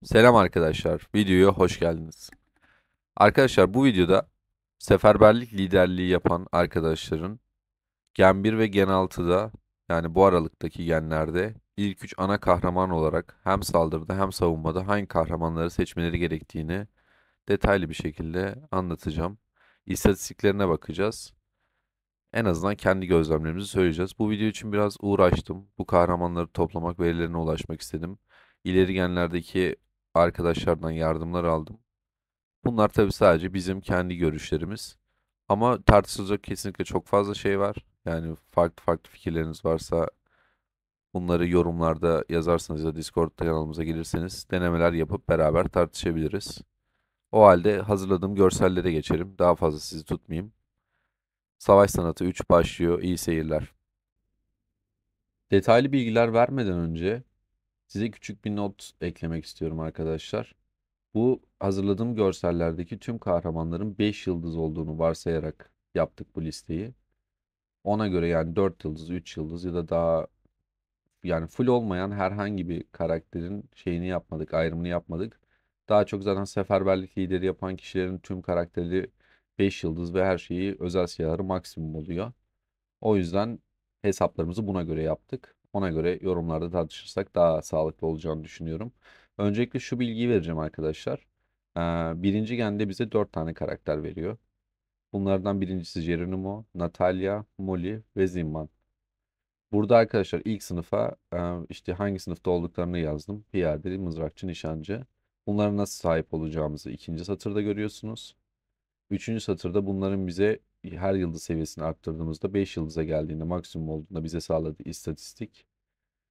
Selam arkadaşlar, videoya hoş geldiniz. Arkadaşlar bu videoda seferberlik liderliği yapan arkadaşların Gen 1 ve Gen 6'da yani bu aralıktaki genlerde ilk 3 ana kahraman olarak hem saldırıda hem savunmada hangi kahramanları seçmeleri gerektiğini detaylı bir şekilde anlatacağım. İstatistiklerine bakacağız. En azından kendi gözlemlerimizi söyleyeceğiz. Bu video için biraz uğraştım. Bu kahramanları toplamak, verilerine ulaşmak istedim. İleri genlerdeki arkadaşlardan yardımlar aldım. Bunlar tabii sadece bizim kendi görüşlerimiz. Ama tartışılacak kesinlikle çok fazla şey var. Yani farklı farklı fikirleriniz varsa bunları yorumlarda yazarsanız ya da Discord kanalımıza gelirseniz denemeler yapıp beraber tartışabiliriz. O halde hazırladığım görsellere geçelim. Daha fazla sizi tutmayayım. Savaş Sanatı 3 başlıyor. İyi seyirler. Detaylı bilgiler vermeden önce size küçük bir not eklemek istiyorum arkadaşlar. Bu hazırladığım görsellerdeki tüm kahramanların 5 yıldız olduğunu varsayarak yaptık bu listeyi. Ona göre yani 4 yıldız, 3 yıldız ya da daha yani full olmayan herhangi bir karakterin şeyini yapmadık, ayrımını yapmadık. Daha çok zaten seferberlik lideri yapan kişilerin tüm karakteri 5 yıldız ve her şeyi özel silahları maksimum oluyor. O yüzden hesaplarımızı buna göre yaptık. Ona göre yorumlarda tartışırsak daha sağlıklı olacağını düşünüyorum. Öncelikle şu bilgiyi vereceğim arkadaşlar. Birinci gende bize 4 tane karakter veriyor. Bunlardan birincisi Geronimo, Natalia, Molly ve Zimban. Burada arkadaşlar ilk sınıfa işte hangi sınıfta olduklarını yazdım. Piyade, mızrakçı, nişancı. Bunlara nasıl sahip olacağımızı ikinci satırda görüyorsunuz. Üçüncü satırda bunların bize her yıldız seviyesini arttırdığımızda 5 yıldıza geldiğinde maksimum olduğunda bize sağladığı istatistik.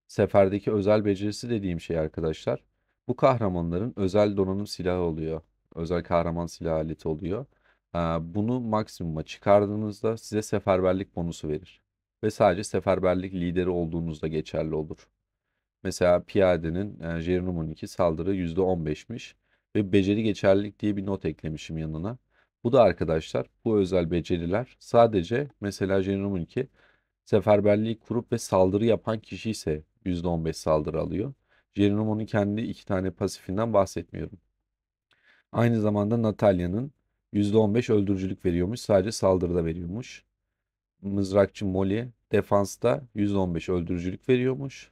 Seferdeki özel becerisi dediğim şey arkadaşlar. Bu kahramanların özel donanım silahı oluyor. Özel kahraman silah aleti oluyor. Bunu maksimuma çıkardığınızda size seferberlik bonusu verir. Ve sadece seferberlik lideri olduğunuzda geçerli olur. Mesela piyadenin Jeronomo'nun 2 saldırı %15'miş ve beceri geçerlilik diye bir not eklemişim yanına. Bu da arkadaşlar bu özel beceriler sadece mesela Jeronomo'nun 2 seferberliği kurup ve saldırı yapan kişi ise %15 saldırı alıyor. Geronimo'nun kendi 2 tane pasifinden bahsetmiyorum. Aynı zamanda Natalia'nın %15 öldürücülük veriyormuş. Sadece saldırıda veriyormuş. Mızrakçı Molly defansta %15 öldürücülük veriyormuş.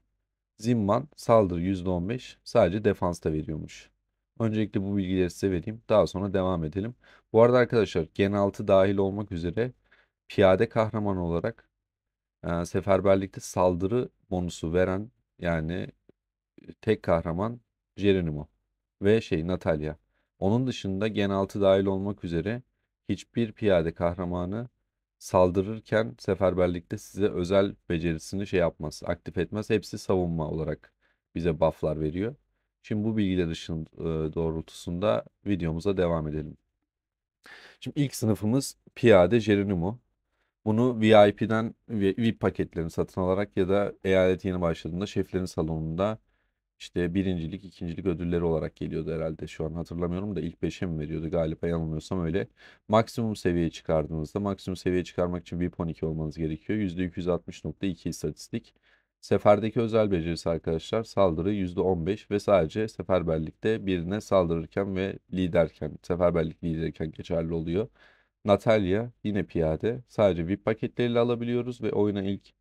Zimman saldırı %15 sadece defansta veriyormuş. Öncelikle bu bilgileri size vereyim. Daha sonra devam edelim. Bu arada arkadaşlar Gen 6 dahil olmak üzere piyade kahraman olarak seferberlikte saldırı bonusu veren yani tek kahraman Geronimo ve Natalia. Onun dışında Gen 6 dahil olmak üzere hiçbir piyade kahramanı saldırırken seferberlikte size özel becerisini yapmaz, aktif etmez. Hepsi savunma olarak bize bufflar veriyor. Şimdi bu bilgiler doğrultusunda videomuza devam edelim. Şimdi ilk sınıfımız piyade Geronimo. Bunu VIP'den VIP paketlerini satın alarak ya da eyalet yeni başladığında şeflerin salonunda işte birincilik, ikincilik ödülleri olarak geliyordu herhalde. Şu an hatırlamıyorum da ilk beşe mi veriyordu galiba yanılmıyorsam öyle. Maksimum seviyeye çıkardığınızda maksimum seviyeye çıkarmak için VIP 12 olmanız gerekiyor. %260,2 istatistik. Seferdeki özel becerisi arkadaşlar saldırı %15 ve sadece seferberlikte birine saldırırken ve liderken, seferberlik liderken geçerli oluyor. Natalya yine piyade. Sadece VIP paketleriyle alabiliyoruz ve oyuna ilk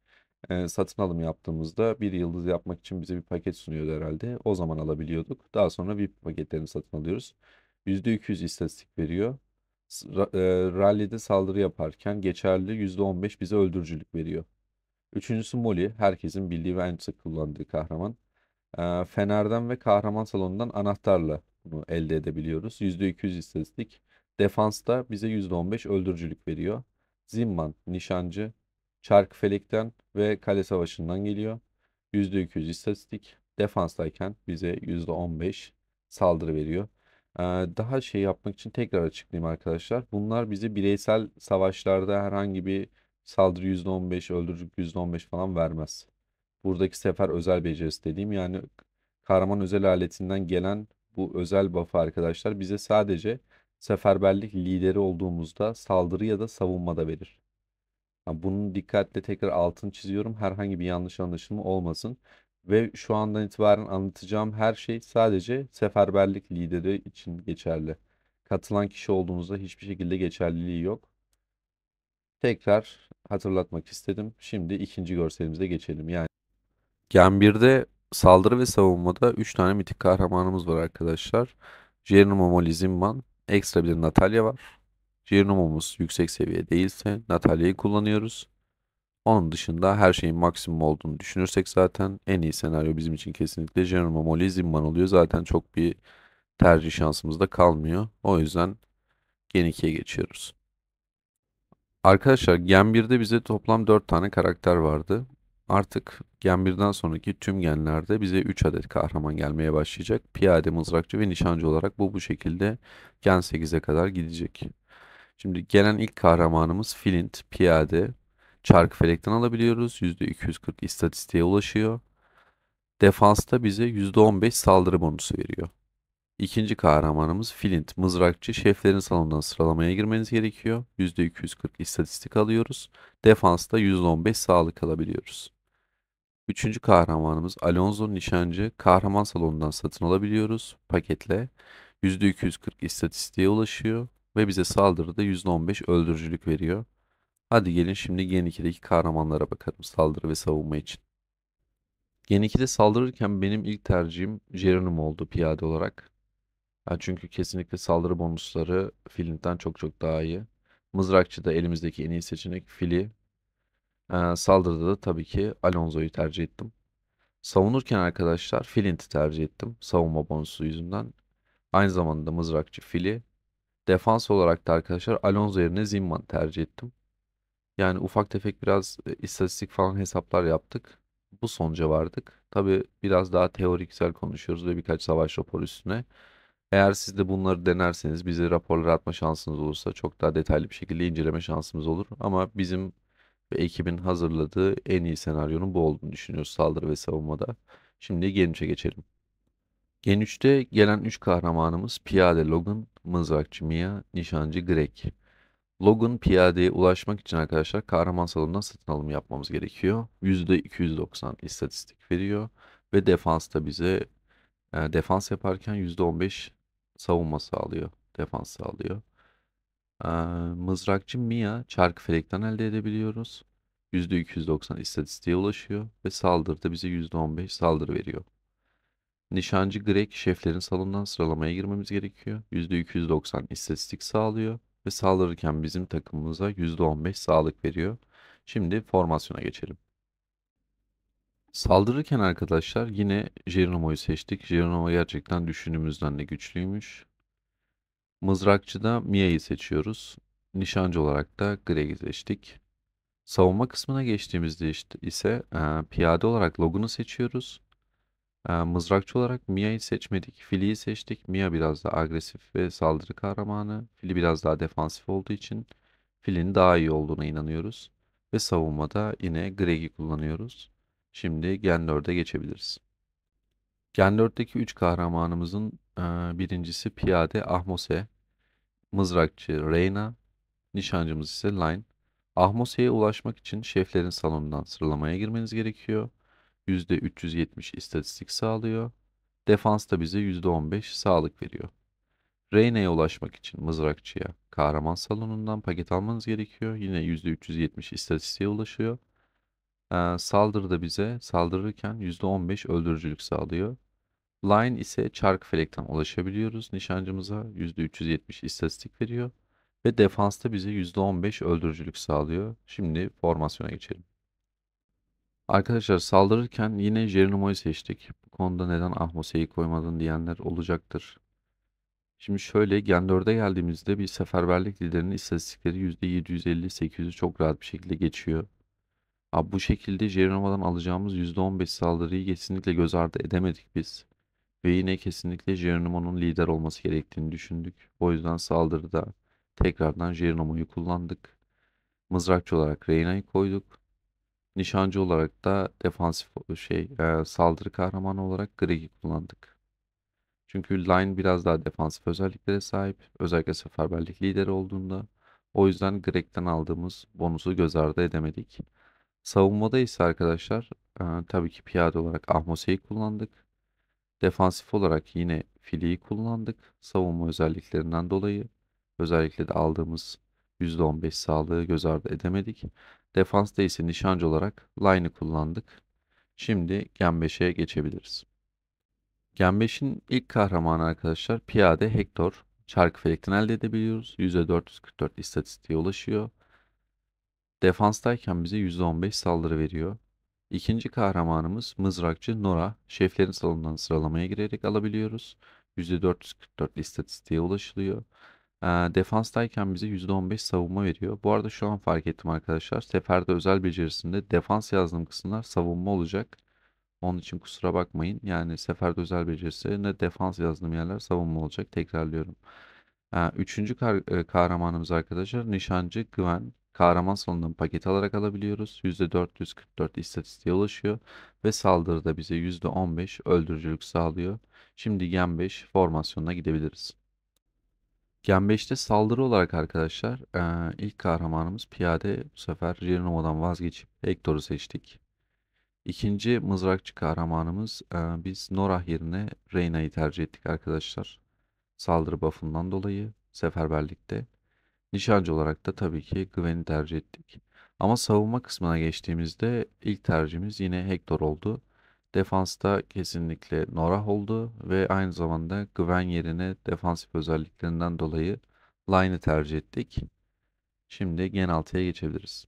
satın alım yaptığımızda bir yıldız yapmak için bize bir paket sunuyordu herhalde. O zaman alabiliyorduk. Daha sonra VIP paketlerini satın alıyoruz. %200 istatistik veriyor. Rally'de saldırı yaparken geçerli %15 bize öldürücülük veriyor. Üçüncüsü Molly. Herkesin bildiği ve en sık kullandığı kahraman. Fener'den ve kahraman salonundan anahtarla bunu elde edebiliyoruz. %200 istatistik. Defansta bize %15 öldürücülük veriyor. Zimman, nişancı, Çarkıfelek'ten ve kale savaşından geliyor. %200 istatistik. Defanstayken bize %15 saldırı veriyor. Daha yapmak için tekrar açıklayayım arkadaşlar. Bunlar bize bireysel savaşlarda herhangi bir saldırı %15, öldürücülük %15 falan vermez. Buradaki sefer özel becerisi dediğim yani kahraman özel aletinden gelen bu özel buff'ı arkadaşlar bize sadece seferberlik lideri olduğumuzda saldırı ya da savunmada verir. Ha, bunun dikkatle tekrar altını çiziyorum. Herhangi bir yanlış anlaşılma olmasın. Ve şu andan itibaren anlatacağım her şey sadece seferberlik lideri için geçerli. Katılan kişi olduğunuzda hiçbir şekilde geçerliliği yok. Tekrar hatırlatmak istedim. Şimdi ikinci görselimize geçelim. Yani Gen 1'de saldırı ve savunmada 3 tane mitik kahramanımız var arkadaşlar. Geronimo Molly Zinman, ekstra bir de Natalya var. Geronimo'muz yüksek seviye değilse Natalya'yı kullanıyoruz. Onun dışında her şeyin maksimum olduğunu düşünürsek zaten en iyi senaryo bizim için kesinlikle Geronimo Molly Zinman oluyor. Zaten çok bir tercih şansımız da kalmıyor. O yüzden Gen 2'ye geçiyoruz. Arkadaşlar Gen 1'de bize toplam 4 tane karakter vardı. Artık Gen 1'den sonraki tüm genlerde bize 3 adet kahraman gelmeye başlayacak. Piyade, mızrakçı ve nişancı olarak bu şekilde Gen 8'e kadar gidecek. Şimdi gelen ilk kahramanımız Flint, piyade. Çarkı felekten alabiliyoruz. %240 istatistiğe ulaşıyor. Defansta bize %15 saldırı bonusu veriyor. İkinci kahramanımız Flint, mızrakçı. Şeflerin salonundan sıralamaya girmeniz gerekiyor. %240 istatistik alıyoruz. Defansta %15 sağlık alabiliyoruz. Üçüncü kahramanımız Alonso, nişancı. Kahraman salonundan satın alabiliyoruz paketle. %240 istatistiğe ulaşıyor ve bize saldırıda %15 öldürücülük veriyor. Hadi gelin şimdi Gen 2'deki kahramanlara bakalım saldırı ve savunma için. Gen 2'de saldırırken benim ilk tercihim Geronimo oldu piyade olarak. Ha, çünkü kesinlikle saldırı bonusları Flint'ten çok çok daha iyi. Mızrakçı da elimizdeki en iyi seçenek Fili. Saldırıda da tabii ki Alonso'yu tercih ettim. Savunurken arkadaşlar Flint'i tercih ettim savunma bonusu yüzünden. Aynı zamanda mızrakçı Fili. Defans olarak da arkadaşlar Alonso yerine Zinman tercih ettim. Yani ufak tefek biraz istatistik falan hesaplar yaptık. Bu sonuca vardık. Tabii biraz daha teoriksel konuşuyoruz ve birkaç savaş raporu üstüne. Eğer siz de bunları denerseniz bize raporlar atma şansınız olursa çok daha detaylı bir şekilde inceleme şansımız olur. Ama bizim ve ekibin hazırladığı en iyi senaryonun bu olduğunu düşünüyoruz saldırı ve savunmada. Şimdi Gen 3'e geçelim. Gen 3'te gelen 3 kahramanımız Piyade Logan, Mızrakçı Mia, Nişancı Greg. Logan piyadeye ulaşmak için arkadaşlar kahraman salonundan satın alım yapmamız gerekiyor. %290 istatistik veriyor ve defansta bize defans yaparken %15 savunma sağlıyor. Defans sağlıyor. Ee, Mızrakçı Mia çarkı felekten elde edebiliyoruz. %290 istatistiğe ulaşıyor ve saldırıda bize %15 saldırı veriyor. Nişancı Greg şeflerin salonundan sıralamaya girmemiz gerekiyor. %290 istatistik sağlıyor ve saldırırken bizim takımımıza %15 sağlık veriyor. Şimdi formasyona geçelim. Saldırırken arkadaşlar yine Geronimo'yu seçtik. Geronimo gerçekten düşündüğümüzden de güçlüymüş. Mızrakçıda Mia'yı seçiyoruz. Nişancı olarak da Greg'i seçtik. Savunma kısmına geçtiğimizde ise piyade olarak Logan'ı seçiyoruz. Mızrakçı olarak Mia'yı seçmedik. Fili'yi seçtik. Mia biraz daha agresif ve saldırı kahramanı. Fili biraz daha defansif olduğu için Fili'nin daha iyi olduğuna inanıyoruz. Ve savunmada yine Greg'i kullanıyoruz. Şimdi Gen 4'e geçebiliriz. Gen 4'teki 3 kahramanımızın birincisi Piyade Ahmose, Mızrakçı Reyna, nişancımız ise Line. Ahmose'ye ulaşmak için şeflerin salonundan sıralamaya girmeniz gerekiyor. %370 istatistik sağlıyor. Defans da bize %15 sağlık veriyor. Reyna'ya ulaşmak için mızrakçıya kahraman salonundan paket almanız gerekiyor. Yine %370 istatistiğe ulaşıyor. Saldırıda bize saldırırken %15 öldürücülük sağlıyor. Line ise çark felekten ulaşabiliyoruz. Nişancımıza %370 istatistik veriyor. Ve defansta bize %15 öldürücülük sağlıyor. Şimdi formasyona geçelim. Arkadaşlar saldırırken yine Geronimo'yu seçtik. Bu konuda neden Ahmose'yi koymadın diyenler olacaktır. Şimdi şöyle Gen 4'e geldiğimizde bir seferberlik liderinin istatistikleri %750-800'ü çok rahat bir şekilde geçiyor. Abi bu şekilde Geronimo'dan alacağımız %15 saldırıyı kesinlikle göz ardı edemedik biz. Ve yine kesinlikle Geronimo'nun lider olması gerektiğini düşündük. O yüzden saldırıda tekrardan Geronimo'yu kullandık. Mızrakçı olarak Reyna'yı koyduk. Nişancı olarak da defansif saldırı kahramanı olarak Greg'i kullandık. Çünkü Line biraz daha defansif özelliklere sahip. Özellikle seferberlik lideri olduğunda. O yüzden Greg'den aldığımız bonusu göz ardı edemedik. Savunmada ise arkadaşlar tabii ki piyade olarak Ahmose'yi kullandık. Defansif olarak yine Fili'yi kullandık. Savunma özelliklerinden dolayı. Özellikle de aldığımız %15 sağlığı göz ardı edemedik. Defansta ise nişancı olarak Line'ı kullandık. Şimdi Gen 5'e geçebiliriz. Gen 5'in ilk kahramanı arkadaşlar piyade Hector. Çarkı felekten elde edebiliyoruz. %444 istatistiğe ulaşıyor. Defanstayken bize %15 saldırı veriyor. İkinci kahramanımız mızrakçı Nora. Şeflerin salonundan sıralamaya girerek alabiliyoruz. %444 istatistiğe ulaşılıyor. Defanstayken bize %15 savunma veriyor. Bu arada şu an fark ettim arkadaşlar. Seferde özel becerisinde defans yazdığım kısımlar savunma olacak. Onun için kusura bakmayın. Yani seferde özel becerisi ne defans yazdığım yerler savunma olacak. Tekrarlıyorum. Üçüncü kahramanımız arkadaşlar nişancı Güven. Kahraman salonundan paket alarak alabiliyoruz. %444 istatistiğe ulaşıyor. Ve saldırıda bize %15 öldürücülük sağlıyor. Şimdi Gen 5 formasyonuna gidebiliriz. Gen 5'te saldırı olarak arkadaşlar ilk kahramanımız piyade bu sefer Jirnomo'dan vazgeçip Hector'u seçtik. İkinci mızrakçı kahramanımız biz Norah yerine Reyna'yı tercih ettik arkadaşlar. Saldırı buff'ından dolayı seferberlikte. Nişancı olarak da tabii ki Gwen'i tercih ettik. Ama savunma kısmına geçtiğimizde ilk tercihimiz yine Hector oldu. Defansta kesinlikle Norah oldu ve aynı zamanda Gwen yerine defansif özelliklerinden dolayı Line'ı tercih ettik. Şimdi Gen 6'ya geçebiliriz.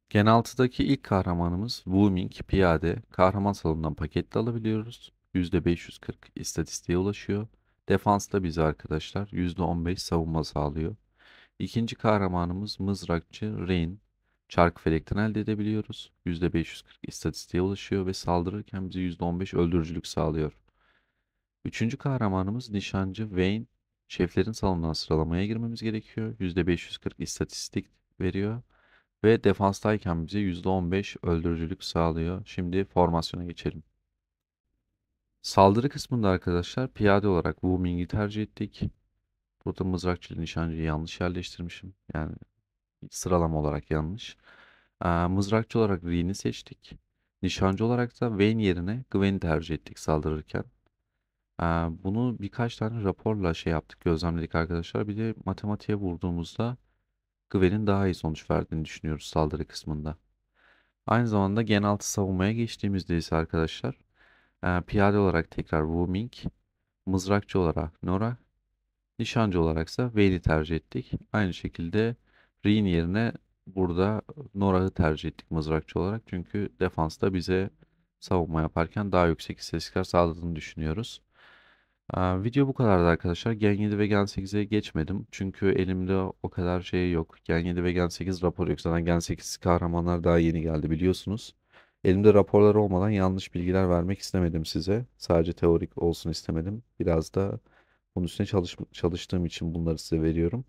Gen 6'daki ilk kahramanımız Wuming Piyade. Kahraman salonundan paketle alabiliyoruz. %540 istatistiğe ulaşıyor. Defansta bize arkadaşlar %15 savunma sağlıyor. İkinci kahramanımız Mızrakçı Rain. Çark felekten elde edebiliyoruz. %540 istatistiğe ulaşıyor ve saldırırken bize %15 öldürücülük sağlıyor. Üçüncü kahramanımız Nişancı Vayne. Şeflerin salonundan sıralamaya girmemiz gerekiyor. %540 istatistik veriyor. Ve defanstayken bize %15 öldürücülük sağlıyor. Şimdi formasyona geçelim. Saldırı kısmında arkadaşlar piyade olarak Wu Ming'i tercih ettik. Burada mızrakçı nişancıyı yanlış yerleştirmişim. Yani sıralama olarak yanlış. Mızrakçı olarak Reen'i seçtik. Nişancı olarak da Vayne yerine Gwen'i tercih ettik saldırırken. Bunu birkaç tane raporla şey yaptık, gözlemledik arkadaşlar. Bir de matematiğe vurduğumuzda Gwen'in daha iyi sonuç verdiğini düşünüyoruz saldırı kısmında. Aynı zamanda Gen 6 savunmaya geçtiğimizde ise arkadaşlar piyade olarak tekrar Wu Ming, mızrakçı olarak Nora, nişancı olaraksa Vayne'i tercih ettik. Aynı şekilde Reen yerine burada Nora'yı tercih ettik mızrakçı olarak. Çünkü defansta bize savunma yaparken daha yüksek istatistikler sağladığını düşünüyoruz. Video bu kadardı arkadaşlar. Gen 7 ve Gen 8'e geçmedim. Çünkü elimde o kadar şey yok. Gen 7 ve Gen 8 rapor yok. Zaten Gen 8 kahramanlar daha yeni geldi biliyorsunuz. Elimde raporlar olmadan yanlış bilgiler vermek istemedim size. Sadece teorik olsun istemedim. Biraz da bunun üstüne çalıştığım için bunları size veriyorum.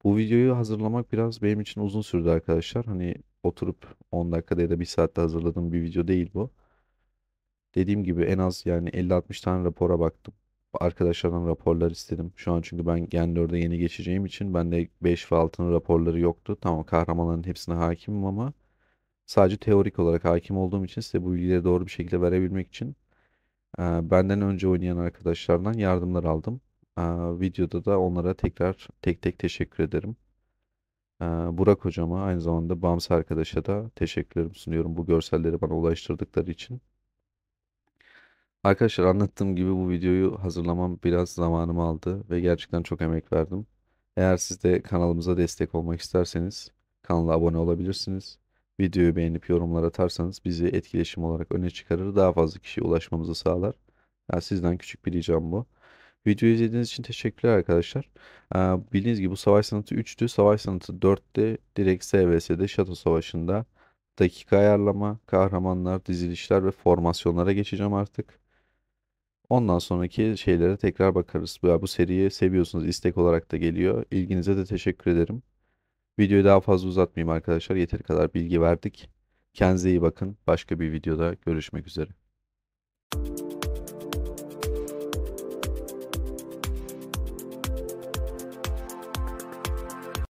Bu videoyu hazırlamak biraz benim için uzun sürdü arkadaşlar. Hani oturup 10 dakikada ya da bir saatte hazırladığım bir video değil bu. Dediğim gibi en az yani 50-60 tane rapora baktım. Arkadaşlardan raporlar istedim. Şu an çünkü ben Gen 4'e yeni geçeceğim için bende 5 ve 6'nın raporları yoktu. Tamam kahramanların hepsine hakimim ama sadece teorik olarak hakim olduğum için size bu bilgileri doğru bir şekilde verebilmek için benden önce oynayan arkadaşlardan yardımlar aldım. Videoda da onlara tekrar tek tek teşekkür ederim. Burak hocama aynı zamanda Bams arkadaşa da teşekkürlerimi sunuyorum bu görselleri bana ulaştırdıkları için. Arkadaşlar anlattığım gibi bu videoyu hazırlamam biraz zamanımı aldı ve gerçekten çok emek verdim. Eğer siz de kanalımıza destek olmak isterseniz kanala abone olabilirsiniz. Videoyu beğenip yorumlar atarsanız bizi etkileşim olarak öne çıkarır, daha fazla kişiye ulaşmamızı sağlar. Yani sizden küçük bir ricam bu. Videoyu izlediğiniz için teşekkürler arkadaşlar. Bildiğiniz gibi bu Savaş Sanatı 3'tü. Savaş Sanatı 4'te direkt SVS'de Şato Savaşı'nda dakika ayarlama, kahramanlar, dizilişler ve formasyonlara geçeceğim artık. Ondan sonraki şeylere tekrar bakarız. Bu seriyi seviyorsunuz. İstek olarak da geliyor. İlginize de teşekkür ederim. Videoyu daha fazla uzatmayayım arkadaşlar. Yeteri kadar bilgi verdik. Kendinize iyi bakın. Başka bir videoda görüşmek üzere.